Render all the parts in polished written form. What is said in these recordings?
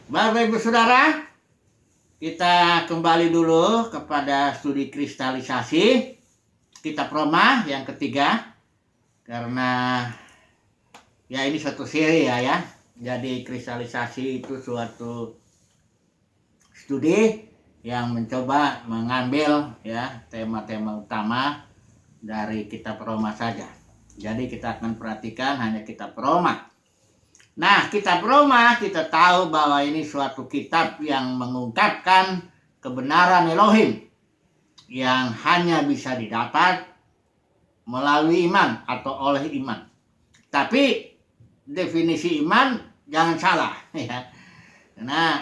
Bapak Ibu Saudara, kita kembali dulu kepada studi kristalisasi kitab Roma yang ketiga, karena ya ini suatu seri ya. Jadi kristalisasi itu suatu studi yang mencoba mengambil ya tema-tema utama dari kitab Roma saja. Jadi kita akan perhatikan hanya kitab Roma. Nah, kitab Roma kita tahu bahwa ini suatu kitab yang mengungkapkan kebenaran Elohim yang hanya bisa didapat melalui iman atau oleh iman. Tapi definisi iman jangan salah ya. Nah,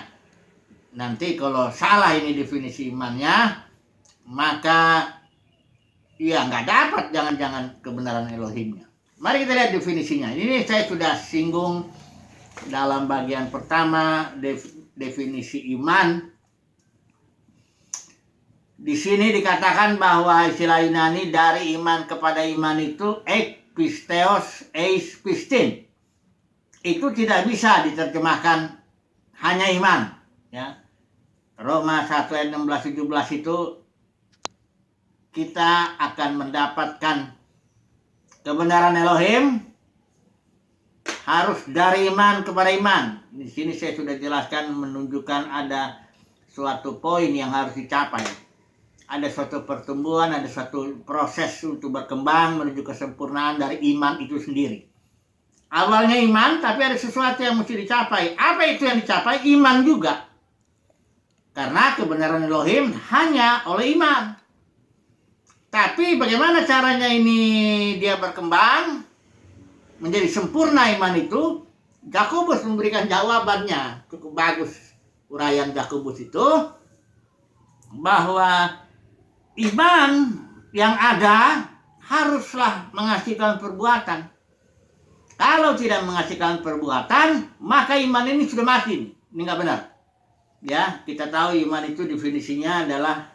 nanti kalau salah ini definisi imannya, maka ya nggak dapat jangan-jangan kebenaran Elohimnya. Mari kita lihat definisinya. Ini saya sudah singgung dalam bagian pertama definisi iman. Di sini dikatakan bahwa istilah Yunani dari iman kepada iman itu pisteos eis pistin. Itu tidak bisa diterjemahkan hanya iman ya. Roma 1 ayat 16-17 itu kita akan mendapatkan kebenaran Elohim harus dari iman kepada iman. Di sini saya sudah jelaskan, menunjukkan ada suatu poin yang harus dicapai. Ada suatu pertumbuhan, ada suatu proses untuk berkembang menuju kesempurnaan dari iman itu sendiri. Awalnya iman, tapi ada sesuatu yang mesti dicapai. Apa itu yang dicapai? Iman juga. Karena kebenaran Elohim hanya oleh iman. Tapi bagaimana caranya ini dia berkembang menjadi sempurna iman itu? Yakobus memberikan jawabannya. Cukup bagus uraian Yakobus itu, bahwa iman yang ada haruslah menghasilkan perbuatan. Kalau tidak menghasilkan perbuatan, maka iman ini sudah mati. Ini nggak benar. Ya, kita tahu iman itu definisinya adalah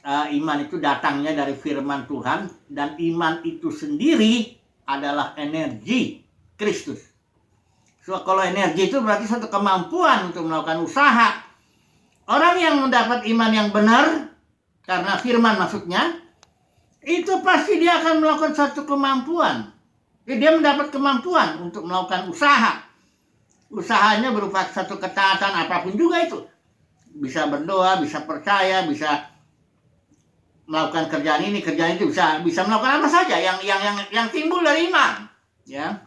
iman itu datangnya dari firman Tuhan, dan iman itu sendiri adalah energi Kristus. So, kalau energi itu berarti suatu kemampuan untuk melakukan usaha. Orang yang mendapat iman yang benar, karena firman maksudnya, itu pasti dia akan melakukan satu kemampuan. Jadi dia mendapat kemampuan untuk melakukan usaha. Usahanya berupa satu ketaatan apapun juga itu. Bisa berdoa, bisa percaya, bisa melakukan kerjaan ini, kerjaan itu, bisa melakukan apa saja yang timbul dari iman, ya.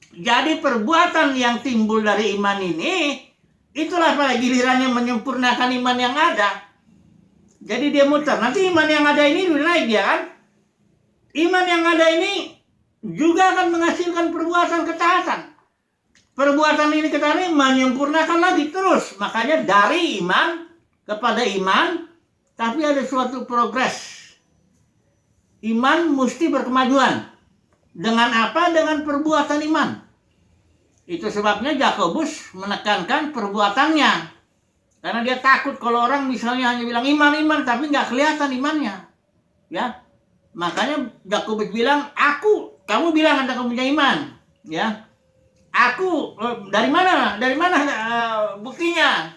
Jadi perbuatan yang timbul dari iman ini, itulah pada gilirannya menyempurnakan iman yang ada. Jadi dia muter. Nanti iman yang ada ini udah naik dia kan? Iman yang ada ini juga akan menghasilkan perbuatan ketaatan. Perbuatan ini ketaatan menyempurnakan lagi terus. Makanya dari iman kepada iman. Tapi ada suatu progres. Iman mesti berkemajuan. Dengan apa? Dengan perbuatan iman. Itu sebabnya Yakobus menekankan perbuatannya. Karena dia takut kalau orang misalnya hanya bilang iman, tapi nggak kelihatan imannya. Ya, makanya Yakobus bilang, kamu bilang Anda kamu punya iman. Ya, dari mana? Dari mana buktinya?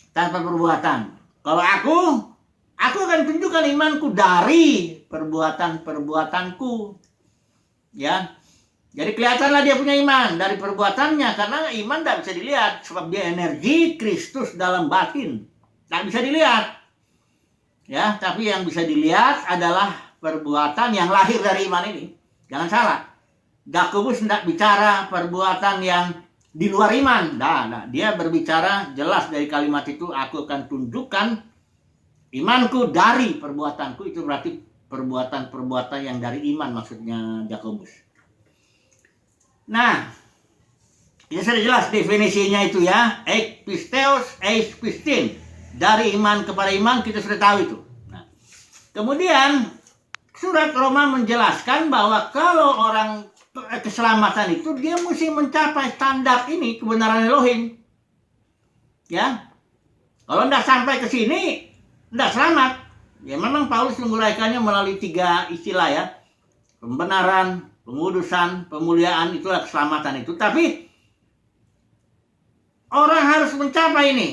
Tanpa perbuatan. Kalau aku akan tunjukkan imanku dari perbuatan-perbuatanku. Ya. Jadi kelihatanlah dia punya iman dari perbuatannya, karena iman tidak bisa dilihat sebab dia energi Kristus dalam batin. Tidak bisa dilihat. Ya, tapi yang bisa dilihat adalah perbuatan yang lahir dari iman ini. Jangan salah. Yakobus tidak bicara perbuatan yang di luar iman. Nah, dia berbicara jelas dari kalimat itu, aku akan tunjukkan imanku dari perbuatanku. Itu berarti perbuatan-perbuatan yang dari iman maksudnya Yakobus. Nah, ini sudah jelas definisinya itu ya. Pisteos eis pistin. Dari iman kepada iman kita sudah tahu itu. Nah, kemudian surat Roma menjelaskan bahwa kalau orang keselamatan itu dia mesti mencapai standar ini, kebenaran Elohim. Ya. Kalau tidak sampai ke sini, tidak selamat. Ya memang Paulus menguraikannya melalui 3 istilah ya. Pembenaran, pengudusan, pemuliaan, itulah keselamatan itu. Tapi orang harus mencapai ini,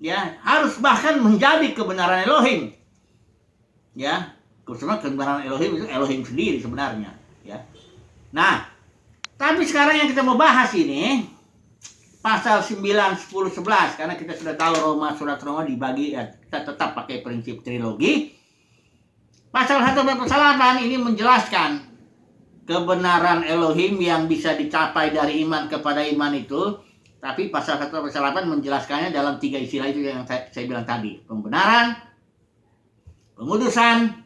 ya, harus bahkan menjadi kebenaran Elohim, ya. Khususnya kebenaran Elohim itu Elohim sendiri sebenarnya, ya. Nah, tapi sekarang yang kita mau bahas ini pasal 9, 10, 11, karena kita sudah tahu surat Roma dibagi, ya, kita tetap pakai prinsip trilogi. Pasal 1 sampai pasal 8 ini menjelaskan kebenaran Elohim yang bisa dicapai dari iman kepada iman itu. Tapi pasal 1 sampai pasal 8 menjelaskannya dalam 3 istilah itu yang saya bilang tadi. Pembenaran, pengudusan,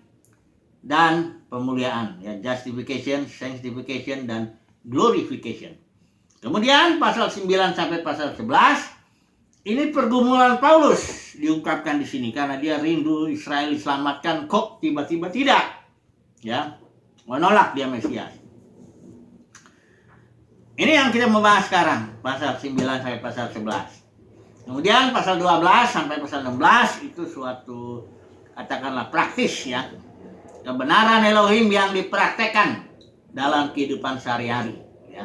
dan pemuliaan, ya, justification, sanctification, dan glorification. Kemudian pasal 9 sampai pasal 11 ini pergumulan Paulus diungkapkan di sini karena dia rindu Israel diselamatkan, kok tiba-tiba tidak, ya, menolak dia Mesias. Ini yang kita mau bahas sekarang, pasal 9 sampai pasal 11. Kemudian pasal 12 sampai pasal 16 itu suatu, katakanlah, praktis, ya, kebenaran Elohim yang dipraktekkan dalam kehidupan sehari-hari, ya.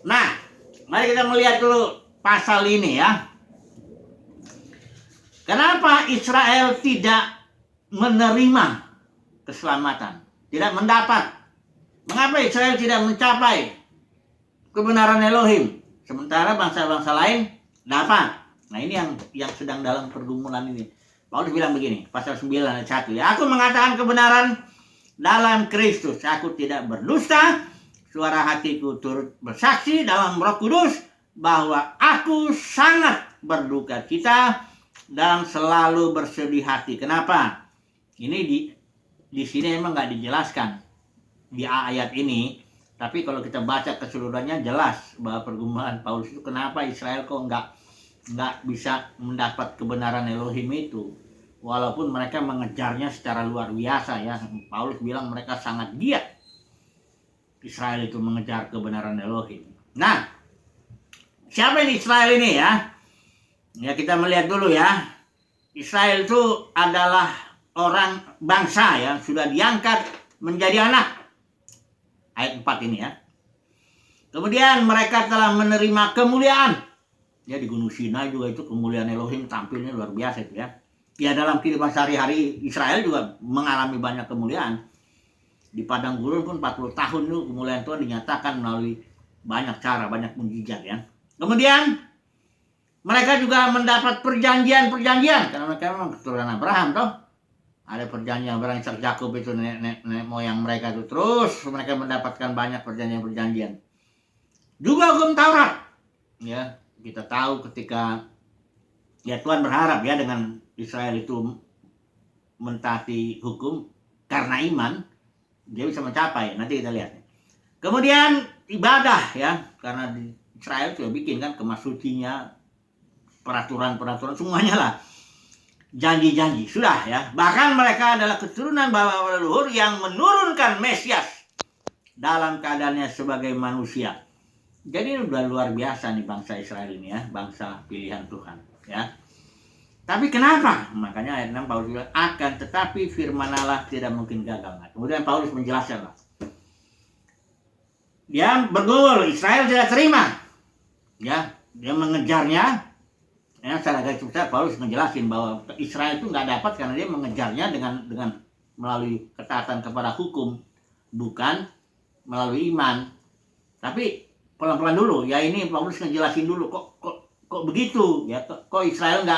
Nah, mari kita melihat dulu pasal ini, ya. Kenapa Israel tidak menerima keselamatan, tidak mendapat? Mengapa Israel tidak mencapai kebenaran Elohim, sementara bangsa-bangsa lain dapat? Nah, ini yang sedang dalam pergumulan ini. Paulus bilang begini, pasal 9 ayat 1, ya, aku mengatakan kebenaran dalam Kristus, aku tidak berdusta, suara hatiku turut bersaksi dalam Roh Kudus bahwa aku sangat berduka cita dan selalu bersedih hati. Kenapa? Ini di sini emang nggak dijelaskan di ayat ini, tapi kalau kita baca keseluruhannya jelas bahwa pergumulan Paulus itu kenapa Israel kok nggak bisa mendapat kebenaran Elohim itu, walaupun mereka mengejarnya secara luar biasa, ya. Paulus bilang mereka sangat giat, Israel itu mengejar kebenaran Elohim. Nah, siapa ini Israel ini, ya? Ya, kita melihat dulu, ya. Israel itu adalah orang bangsa yang sudah diangkat menjadi anak. Ayat 4 ini, ya. Kemudian mereka telah menerima kemuliaan. Ya, di Gunung Sinai juga itu kemuliaan Elohim tampilnya luar biasa itu, ya. Ya, dalam kehidupan sehari-hari Israel juga mengalami banyak kemuliaan. Di padang gurun pun 40 tahun itu kemuliaan Tuhan dinyatakan melalui banyak cara, banyak mujizat, ya. Kemudian mereka juga mendapat perjanjian-perjanjian karena mereka memang keturunan Abraham, toh. Ada perjanjian Abraham, Ishak, Yakub itu nenek moyang mereka itu. Terus mereka mendapatkan banyak perjanjian-perjanjian. Juga hukum Taurat. Ya, kita tahu ketika, ya, Tuhan berharap, ya, dengan Israel itu mentaati hukum karena iman, dia bisa mencapai. Nanti kita lihat. Kemudian ibadah, ya, karena di Israel sudah bikin kan kemah sucinya, peraturan-peraturan semuanya lah, janji-janji sudah, ya. Bahkan mereka adalah keturunan bapa leluhur yang menurunkan Mesias dalam keadaannya sebagai manusia. Jadi udah luar biasa nih bangsa Israel ini, ya, bangsa pilihan Tuhan, ya. Tapi kenapa? Makanya ayat 6 Paulus bilang, akan tetapi firman Allah tidak mungkin gagal. Nah, kemudian Paulus menjelaskan, lah. Dia bergumul, Israel tidak terima, ya, dia mengejarnya. Ya, secara garis besar Paulus menjelaskan bahwa Israel itu nggak dapat karena dia mengejarnya dengan melalui ketaatan kepada hukum, bukan melalui iman. Tapi pelan-pelan dulu, ya, ini Paulus ngejelasin dulu kok begitu, ya, kok Israel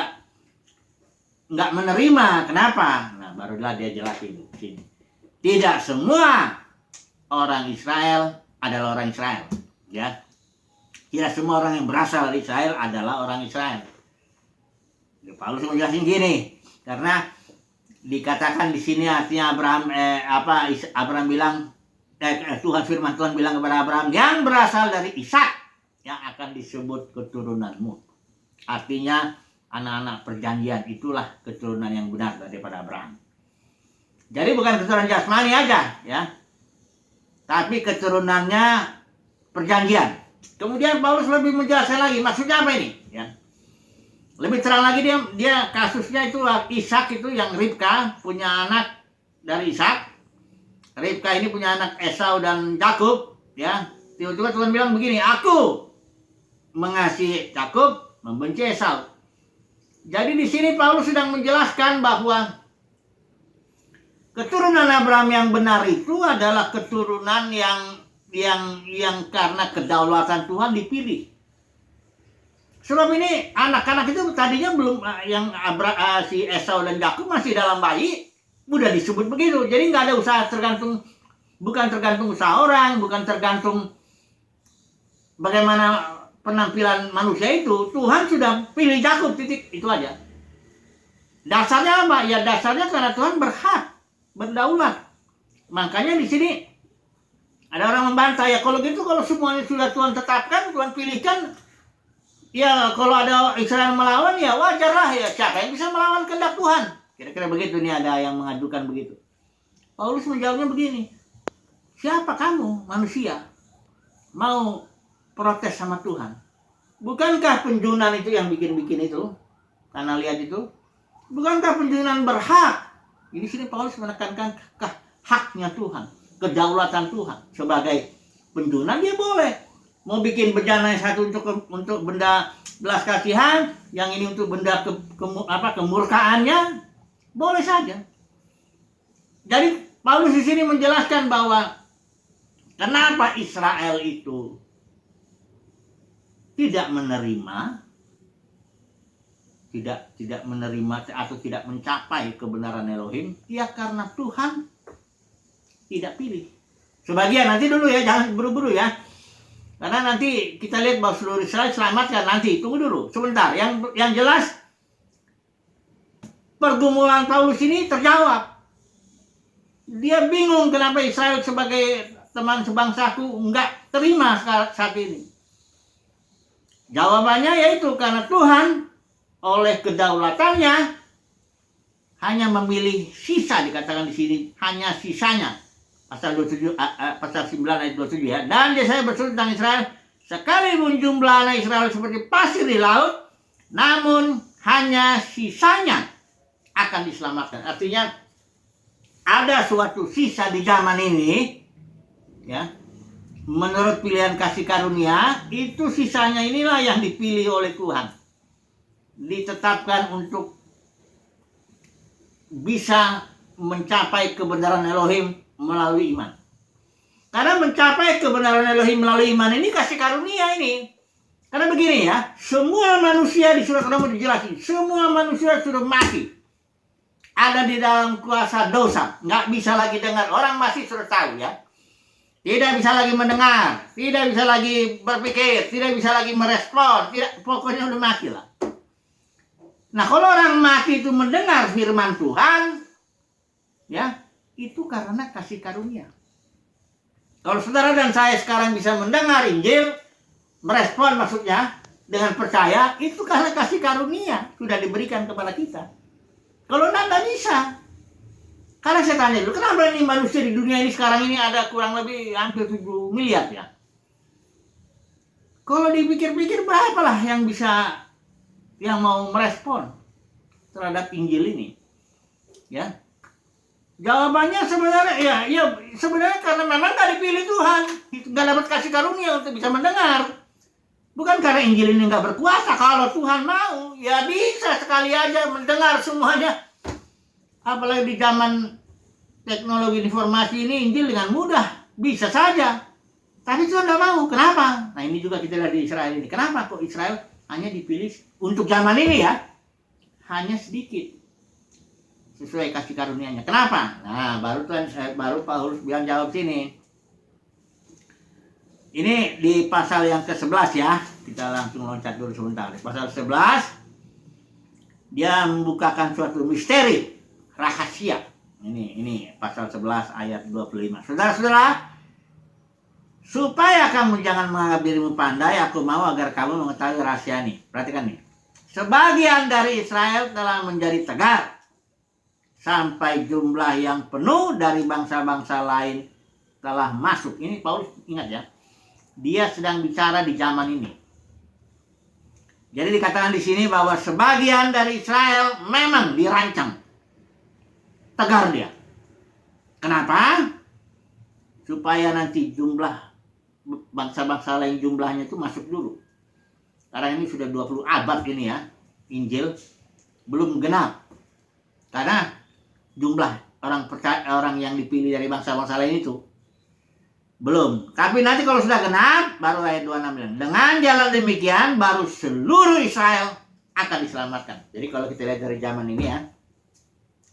nggak menerima, kenapa? Nah, barulah dia jelasin di sini. Tidak semua orang Israel adalah orang Israel, ya. Tidak semua orang yang berasal dari Israel adalah orang Israel. Paulus menjelaskan gini, karena dikatakan di sini artinya Abraham bilang, Tuhan bilang kepada Abraham, yang berasal dari Ishak yang akan disebut keturunanmu. Artinya anak-anak perjanjian itulah keturunan yang benar daripada Abraham. Jadi bukan keturunan jasmani aja, ya, tapi keturunannya perjanjian. Kemudian Paulus lebih menjelaskan lagi, maksudnya apa ini, ya. Lebih terang lagi dia kasusnya itu Ishak itu yang Ribka punya anak dari Ishak. Ribka ini punya anak Esau dan Yakub, ya. Tiba-tiba Tuhan bilang begini, aku mengasihi Yakub membenci Esau. Jadi di sini Paulus sedang menjelaskan bahwa keturunan Abraham yang benar itu adalah keturunan yang karena kedaulatan Tuhan dipilih. Sebab ini anak-anak itu tadinya belum si Esau dan Yakub masih dalam bayi, udah disebut begitu. Jadi nggak ada usaha bukan tergantung usaha orang, bukan tergantung bagaimana penampilan manusia itu. Tuhan sudah pilih Yakub, titik, itu aja. Dasarnya apa? Ya dasarnya karena Tuhan berhak berdaulat. Makanya di sini ada orang membantah, ya kalau gitu, kalau semuanya sudah Tuhan tetapkan, Tuhan pilihkan, ya kalau ada Israel melawan, ya wajarlah, ya siapa yang bisa melawan kehendak Tuhan? Kira-kira begitu nih, ada yang mengadukan begitu. Paulus menjawabnya begini, siapa kamu manusia mau protes sama Tuhan? Bukankah penjunan itu yang bikin itu? Karena lihat itu, bukankah penjunan berhak? Ini sini Paulus menekankan haknya Tuhan, kedaulatan Tuhan. Sebagai penjunan dia boleh mau bikin bejana yang satu untuk benda belas kasihan, yang ini untuk benda kemurkaannya, boleh saja. Jadi Paulus di sini menjelaskan bahwa kenapa Israel itu tidak menerima atau tidak mencapai kebenaran Elohim, ya karena Tuhan tidak pilih. Sebagian nanti dulu ya, jangan buru-buru ya. Karena nanti kita lihat bahwa seluruh Israel selamatkan nanti. Tunggu dulu sebentar. Yang jelas pergumulan Paulus ini terjawab. Dia bingung kenapa Israel sebagai teman sebangsaku enggak terima saat ini. Jawabannya yaitu karena Tuhan oleh kedaulatannya hanya memilih sisa, dikatakan di sini hanya sisanya. Pasal 27 pasal 9 ayat 27 ya. Dan Yesaya berseru tentang Israel, sekalipun jumlah anak Israel seperti pasir di laut, namun hanya sisanya akan diselamatkan. Artinya ada suatu sisa di zaman ini ya. Menurut pilihan kasih karunia, itu sisanya inilah yang dipilih oleh Tuhan. Ditetapkan untuk bisa mencapai kebenaran Elohim melalui iman. Karena mencapai kebenaran Elohim melalui iman ini kasih karunia ini. Karena begini ya, semua manusia di surat Roma dijelasin, semua manusia sudah mati. Ada di dalam kuasa dosa, nggak bisa lagi dengar. Orang masih sudah tahu ya. Tidak bisa lagi mendengar, tidak bisa lagi berpikir, tidak bisa lagi merespon, pokoknya udah mati lah. Nah, kalau orang mati itu mendengar firman Tuhan, ya, itu karena kasih karunia. Kalau saudara dan saya sekarang bisa mendengar Injil, merespon maksudnya, dengan percaya, itu karena kasih karunia sudah diberikan kepada kita. Kalau tidak bisa. Karena saya tanya dulu, kenapa ini manusia di dunia ini sekarang ini ada kurang lebih hampir 7 miliar ya? Kalau dipikir-pikir berapa lah yang mau merespon terhadap Injil ini, ya? Jawabannya sebenarnya sebenarnya karena memang gak dipilih Tuhan, gak dapat kasih karunia untuk bisa mendengar. Bukan karena Injil ini gak berkuasa. Kalau Tuhan mau, ya bisa sekali aja mendengar semuanya. Apalagi di zaman teknologi informasi ini, Injil dengan mudah bisa saja. Tapi Tuhan gak mau. Kenapa? Nah, ini juga kita lihat di Israel ini. Kenapa kok Israel hanya dipilih untuk zaman ini ya, hanya sedikit sesuai kasih karunia-Nya. Kenapa? Nah, baru Paulus bilang jawab sini. Ini di pasal yang ke-11 ya. Kita langsung loncat dulu sebentar. Pasal 11 dia membukakan suatu misteri, rahasia. Ini pasal 11 ayat 25. Saudara-saudara, supaya kamu jangan menganggap dirimu pandai, aku mau agar kamu mengetahui rahasia ini. Perhatikan nih. Sebagian dari Israel telah menjadi tegar, sampai jumlah yang penuh dari bangsa-bangsa lain telah masuk. Ini Paulus ingat ya, dia sedang bicara di zaman ini. Jadi dikatakan di sini bahwa sebagian dari Israel memang dirancang tegar dia. Kenapa? Supaya nanti jumlah bangsa-bangsa lain jumlahnya itu masuk dulu. Karena ini sudah 20 abad ini ya, Injil belum genap. Karena jumlah orang yang dipilih dari bangsa-bangsa lain itu belum. Tapi nanti kalau sudah genap, baru ayat 26 bilang, dengan jalan demikian baru seluruh Israel akan diselamatkan. Jadi kalau kita lihat dari zaman ini ya,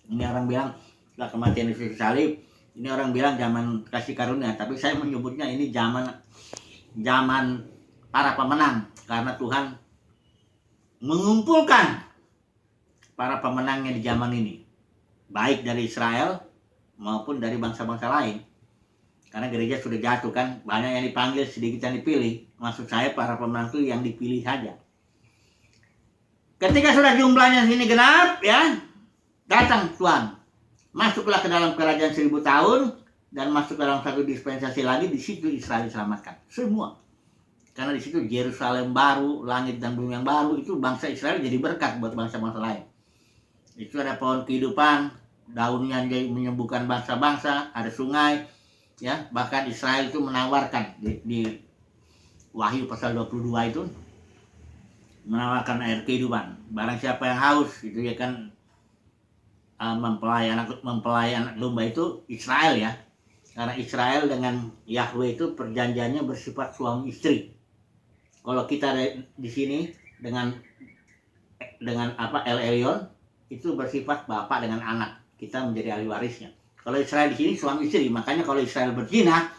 ini orang bilang setelah kematian Yesus salib, ini orang bilang zaman kasih karunia, tapi saya menyebutnya ini zaman para pemenang, karena Tuhan mengumpulkan para pemenangnya di zaman ini, baik dari Israel maupun dari bangsa-bangsa lain. Karena gereja sudah jatuh kan, banyak yang dipanggil, sedikit yang dipilih. Maksud saya para pemenang itu yang dipilih saja. Ketika sudah jumlahnya sini genap ya, datang Tuhan, masuklah ke dalam kerajaan 1000 tahun dan masuk ke dalam satu dispensasi lagi. Di situ Israel diselamatkan semua. Karena di situ Yerusalem baru, langit dan bumi yang baru, itu bangsa Israel jadi berkat buat bangsa-bangsa lain. Itu ada pohon kehidupan, daunnya menyembuhkan bangsa-bangsa, ada sungai, ya, bahkan Israel itu menawarkan di Wahyu pasal 22 itu menawarkan air kehidupan. Barang siapa yang haus itu ya kan, mempelai anak domba itu Israel ya. Karena Israel dengan Yahweh itu perjanjiannya bersifat suami istri. Kalau kita di sini dengan El Elyon itu bersifat bapak dengan anak, kita menjadi ahli warisnya. Kalau Israel di sini suami istri, makanya kalau Israel berzina,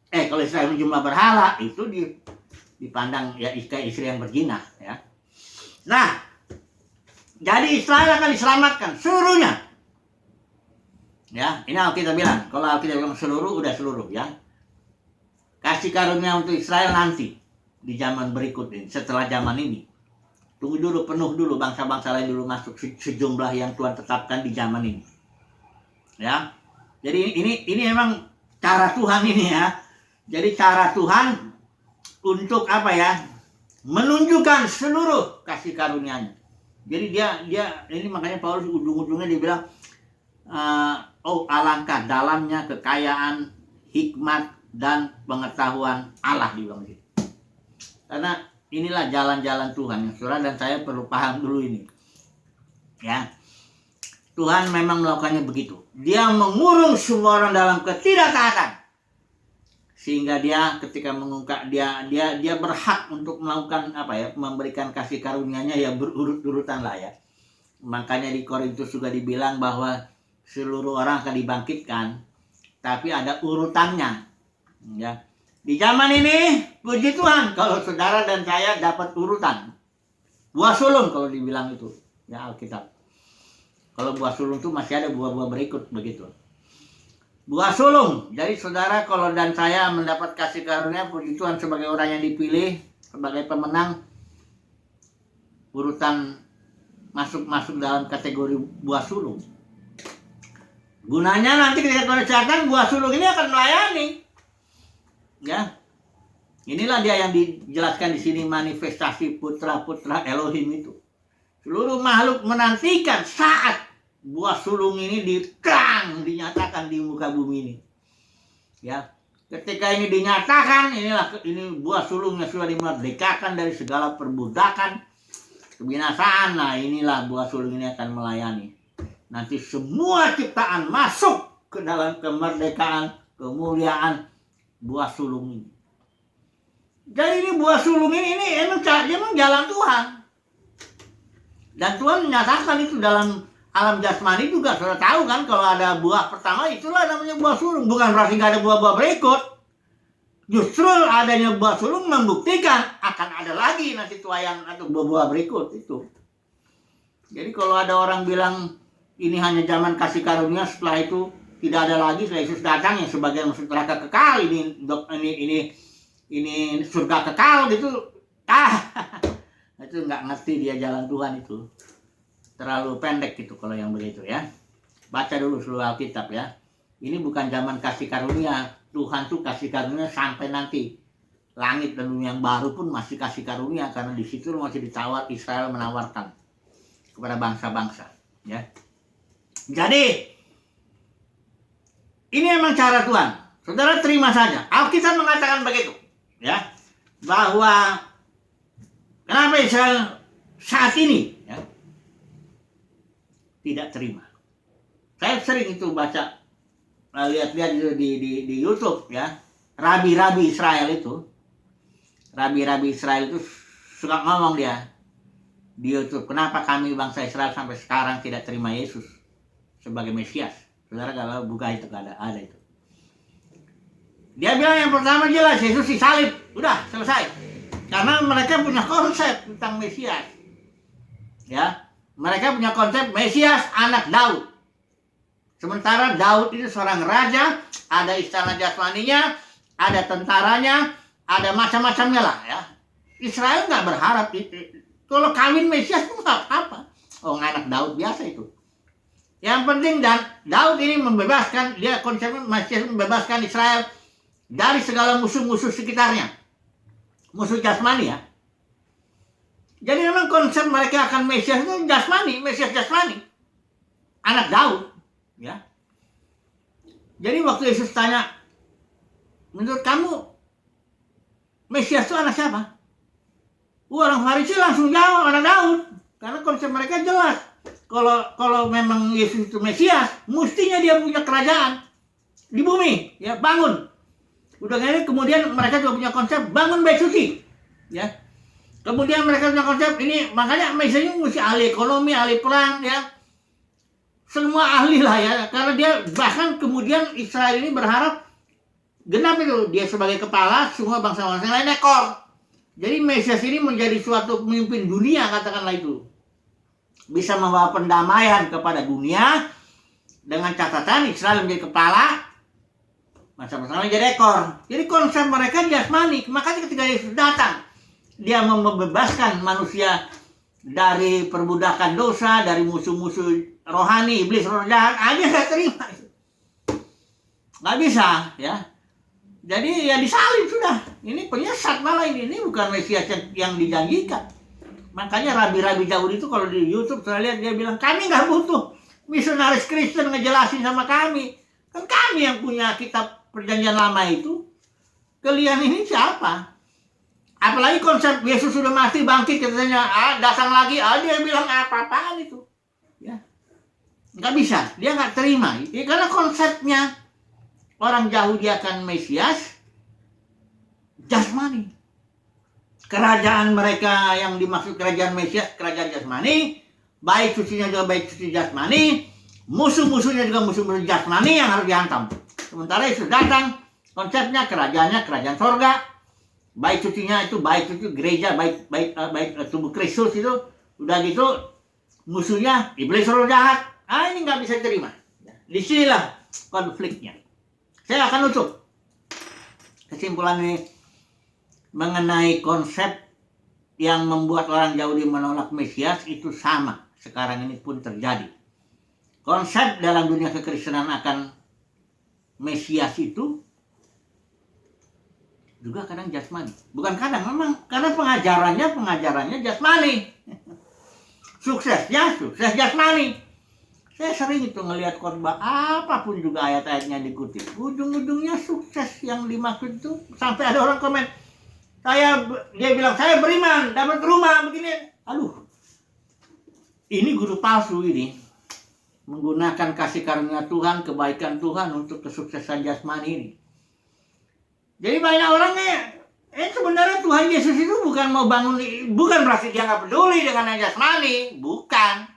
kalau Israel menjumlah berhala, itu dipandang ya istri yang berzina ya. Nah, jadi Israel akan diselamatkan seluruhnya. Ya, ini Alkitab bilang. Kalau Alkitab bilang seluruh, udah seluruh ya. Kasih karunia untuk Israel nanti di zaman berikut ini, setelah zaman ini. Tunggu dulu, penuh dulu, bangsa-bangsa lain dulu masuk sejumlah yang Tuhan tetapkan di zaman ini. Ya. Jadi ini memang cara Tuhan ini ya. Jadi cara Tuhan untuk apa ya? Menunjukkan seluruh kasih karunia-Nya. Jadi dia ini makanya Paulus ujung-ujungnya dia bilang, oh alangkah dalamnya kekayaan, hikmat dan pengetahuan Allah, dibilang gitu. Karena inilah jalan-jalan Tuhan, saudara dan saya perlu paham dulu ini. Ya. Tuhan memang melakukannya begitu. Dia mengurung semua orang dalam ketidaktaatan. Sehingga dia ketika mengungkap dia berhak untuk melakukan apa ya, memberikan kasih karunia-Nya ya berurut-urutan lah ya. Makanya di Korintus juga dibilang bahwa seluruh orang akan dibangkitkan, tapi ada urutannya. Ya. Di zaman ini, puji Tuhan, kalau saudara dan saya dapat urutan. Buah sulung kalau dibilang itu, ya Alkitab. Kalau buah sulung itu masih ada buah-buah berikut begitu. Buah sulung. Jadi saudara kalau dan saya mendapat kasih karunia, puji Tuhan, sebagai orang yang dipilih, sebagai pemenang, urutan masuk dalam kategori buah sulung. Gunanya nanti ketika Tuhan datang, buah sulung ini akan melayani. Ya, inilah dia yang dijelaskan di sini, manifestasi putra-putra Elohim itu. Seluruh makhluk menantikan saat buah sulung ini dinyatakan di muka bumi ini. Ya, ketika ini dinyatakan, ini buah sulungnya sudah dimerdekakan dari segala perbudakan, kebinasaan. Nah, inilah buah sulung ini akan melayani. Nanti semua ciptaan masuk ke dalam kemerdekaan, kemuliaan buah sulung ini. Jadi ini buah sulung ini emang jalan Tuhan. Dan Tuhan menyatakan itu dalam alam jasmani juga. Sudah tahu kan kalau ada buah pertama, itulah namanya buah sulung. Bukan berarti nggak ada buah-buah berikut. Justru adanya buah sulung membuktikan akan ada lagi nanti tuayan atau buah-buah berikut itu. Jadi kalau ada orang bilang ini hanya zaman kasih karunia, setelah itu tidak ada lagi, setelah Yesus datang yang sebagai maksud neraka kekal, ini surga kekal gitu. Itu nggak ngerti dia jalan Tuhan itu. Terlalu pendek gitu kalau yang begitu ya. Baca dulu seluruh Alkitab ya. Ini bukan zaman kasih karunia. Tuhan tuh kasih karunia sampai nanti langit dan bumi yang baru pun masih kasih karunia, karena di situ masih ditawar, Israel menawarkan kepada bangsa-bangsa ya. Jadi ini memang cara Tuhan. Saudara terima saja. Alkitab mengatakan begitu ya, bahwa Kenapa Israel saat ini ya, tidak terima? Saya sering itu baca, lihat-lihat di YouTube ya, rabi-rabi Israel itu suka ngomong dia di YouTube, kenapa kami bangsa Israel sampai sekarang tidak terima Yesus sebagai Mesias. Saudara kalau buka itu ada itu. Dia bilang yang pertama jelas Yesus disalib, udah selesai. Karena mereka punya konsep tentang Mesias. Ya, mereka punya konsep Mesias anak Daud. Sementara Daud itu seorang raja, ada istana jasmaninya, ada tentaranya, ada macam-macamnya lah ya. Israel nggak berharap kalau kawin Mesias itu nggak apa-apa. Oh, anak Daud biasa itu. Yang penting dan Daud ini membebaskan, dia konsepnya Mesias membebaskan Israel dari segala musuh-musuh sekitarnya, musuh jasmani ya. Jadi memang konsep mereka akan Mesias itu jasmani, Mesias jasmani, anak Daud. Ya. Jadi waktu Yesus tanya, menurut kamu Mesias itu anak siapa? Orang Farisi langsung jawab anak Daud, karena konsep mereka jelas. Kalau memang Yesus itu Mesias, mestinya dia punya kerajaan di bumi, ya bangun. Udah gini, kemudian mereka juga punya konsep bangun bait suci, ya. Kemudian mereka punya konsep ini, makanya Mesias ini mesti ahli ekonomi, ahli perang, ya. Semua ahli lah ya, karena dia bahkan kemudian Israel ini berharap genap itu dia sebagai kepala, semua bangsa-bangsa lain ekor. Jadi Mesias ini menjadi suatu pemimpin dunia, katakanlah itu, bisa membawa pendamaian kepada dunia dengan catatan Israel menjadi kepala, bangsa-bangsa lain jadi ekor. Jadi konsep mereka jasmani. Makanya ketika Yesus datang, dia membebaskan manusia dari perbudakan dosa, dari musuh-musuh rohani, iblis, roh jahat, aja nggak terima. Nggak bisa, ya. Jadi ya disalib sudah. Ini penyesat malah ini bukan Mesias yang dijanjikan. Makanya rabi-rabi Yahudi itu kalau di YouTube saya lihat dia bilang, kami nggak butuh misionaris Kristen ngejelasin sama kami. Kan kami yang punya kitab perjanjian lama itu. Kalian ini siapa? Apalagi konsep Yesus sudah mati bangkit katanya, datang lagi, dia bilang apa-apaan itu. Ya. Nggak bisa, dia nggak terima. Ya, karena konsepnya orang Yahudi akan Mesias jasmani. Kerajaan mereka yang dimaksud kerajaan Mesias, kerajaan jasmani, baik sucinya juga baik suci jasmani, musuh-musuhnya juga musuh-musuh jasmani yang harus dihantam. Sementara Yesus datang, konsepnya kerajaannya kerajaan sorga, baik sucinya itu baik suci gereja, baik tubuh Kristus itu, udah gitu musuhnya iblis roh jahat. Ini nggak bisa diterima. Disinilah konfliknya. Saya akan tutup kesimpulan ini mengenai konsep yang membuat orang Yahudi menolak Mesias itu sama. Sekarang ini pun terjadi. Konsep dalam dunia kekristenan akan Mesias itu juga kadang jasmani. Bukan kadang, memang karena pengajarannya jasmani. Suksesnya sukses jasmani. Saya sering itu ngelihat khotbah apapun juga ayat-ayatnya dikutip. Ujung-ujungnya sukses yang dimaksud itu. Sampai ada orang komen, dia bilang saya beriman, dapat rumah begini. Aduh, ini guru palsu ini. Menggunakan kasih karunia Tuhan, kebaikan Tuhan untuk kesuksesan jasmani ini. Jadi banyak orangnya, sebenarnya Tuhan Yesus itu bukan mau bangun, bukan berarti dia nggak peduli dengan yang jasmani, bukan.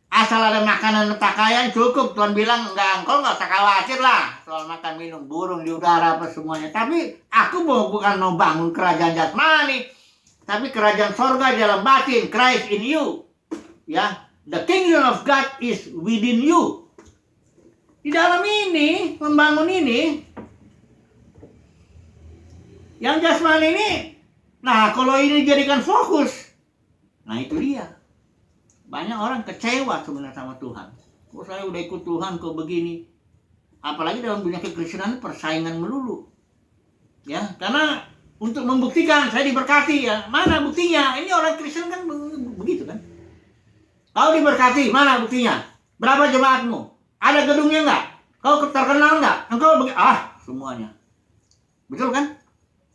Asal ada makanan dan pakaian cukup. Tuhan bilang, engkau nggak usah khawatir lah soal makan minum, burung di udara apa semuanya. Tapi aku bukan mau bangun kerajaan jasmani, tapi kerajaan sorga dalam batin, Christ in you. Ya, the kingdom of God is within you. Di dalam ini, membangun ini, yang jasmani ini, nah kalau ini dijadikan fokus, nah itu dia. Banyak orang kecewa sebenarnya sama Tuhan. Kok saya udah ikut Tuhan kok begini. Apalagi dalam dunia kekristenan persaingan melulu. Ya, karena untuk membuktikan saya diberkati ya. Mana buktinya? Ini orang Kristen kan begitu kan. Kau diberkati, mana buktinya? Berapa jemaatmu? Ada gedungnya enggak? Kau terkenal enggak? Engkau semuanya. Betul kan?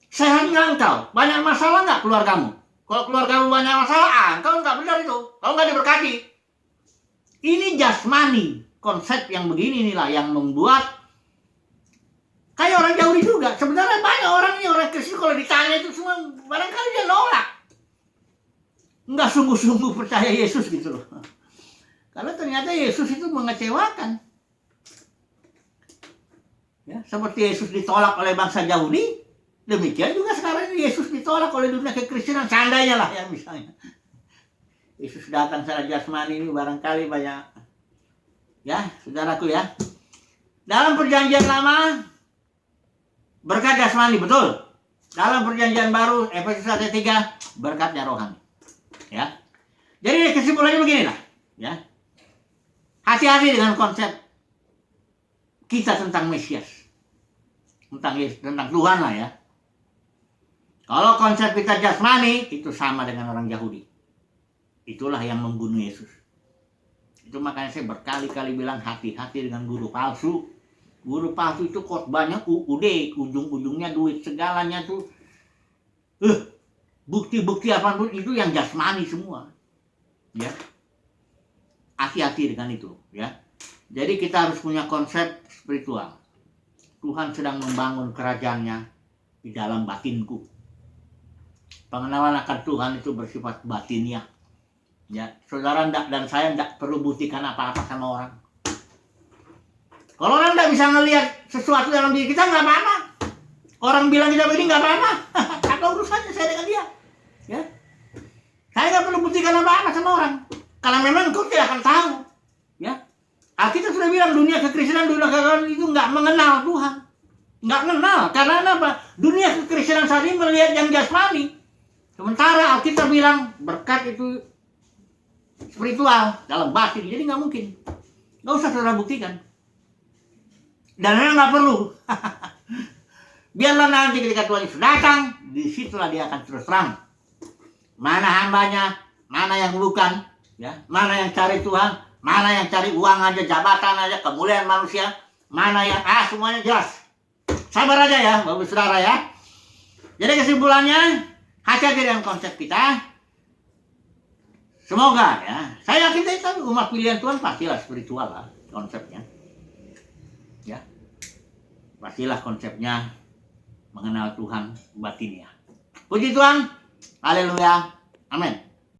Sehat enggak engkau? Banyak masalah enggak keluargamu? Kalau keluarga banyak masalah, kau nggak benar itu. Kau nggak diberkati. Ini jasmani. Konsep yang begini inilah yang membuat kayak orang Yahudi juga. Sebenarnya banyak orang ini, orang Kristen kalau ditanya itu semua barangkali dia nolak. Nggak sungguh-sungguh percaya Yesus gitu loh. Karena ternyata Yesus itu mengecewakan. Ya, seperti Yesus ditolak oleh bangsa Yahudi, demikian juga sekarang ini Yesus ditolak oleh dunia kekristenan. Seandainya lah ya misalnya. Yesus datang secara jasmani ini barangkali banyak. Ya, saudaraku ya. Dalam perjanjian lama berkat jasmani, betul. Dalam perjanjian baru Efesus 1:3 berkatnya rohani. Ya. Jadi kesimpulannya beginilah, ya. Hati-hati dengan konsep kita tentang Mesias. Tentang Tuhan lah ya. Kalau konsep kita jasmani itu sama dengan orang Yahudi. Itulah yang membunuh Yesus. Itu makanya saya berkali-kali bilang hati-hati dengan guru palsu. Guru palsu itu khotbahnya udah ujung-ujungnya duit, segalanya tuh bukti-bukti apapun itu yang jasmani semua. Ya. Hati-hati dengan itu, ya. Jadi kita harus punya konsep spiritual. Tuhan sedang membangun kerajaannya di dalam batinku. Pengenalan akan Tuhan itu bersifat batiniah. Ya, saudara dan saya tidak perlu buktikan apa-apa sama orang. Kalau orang tidak bisa ngelihat sesuatu dalam diri kita, nggak apa-apa. Orang bilang kita begini nggak apa-apa. Apa urusannya saya dengan dia? Ya, saya nggak perlu buktikan apa-apa sama orang. Karena memang kau tidak akan tahu. Ya, Alkitab sudah bilang dunia kekristenan, dunia kekristenan itu nggak mengenal Tuhan. Nggak kenal. Karena apa? Dunia kekristenan saat ini melihat yang jasmani. Sementara Alkitab bilang berkat itu spiritual dalam batin, jadi nggak mungkin. Nggak usah saudara buktikan. Dan memang nggak perlu. Biarlah nanti ketika Tuhan Yesus datang, disitulah dia akan terus terang. Mana hambanya, mana yang bukan, ya, mana yang cari Tuhan, mana yang cari uang aja, jabatan aja, kemuliaan manusia, mana yang semuanya jelas. Sabar aja ya, Bapak Saudara ya. Jadi kesimpulannya, hati-hati dengan konsep kita. Semoga ya, saya yakin kita umat pilihan Tuhan pastilah spiritual lah konsepnya. Ya, pastilah konsepnya mengenal Tuhan batinnya. Puji Tuhan, haleluya, amin.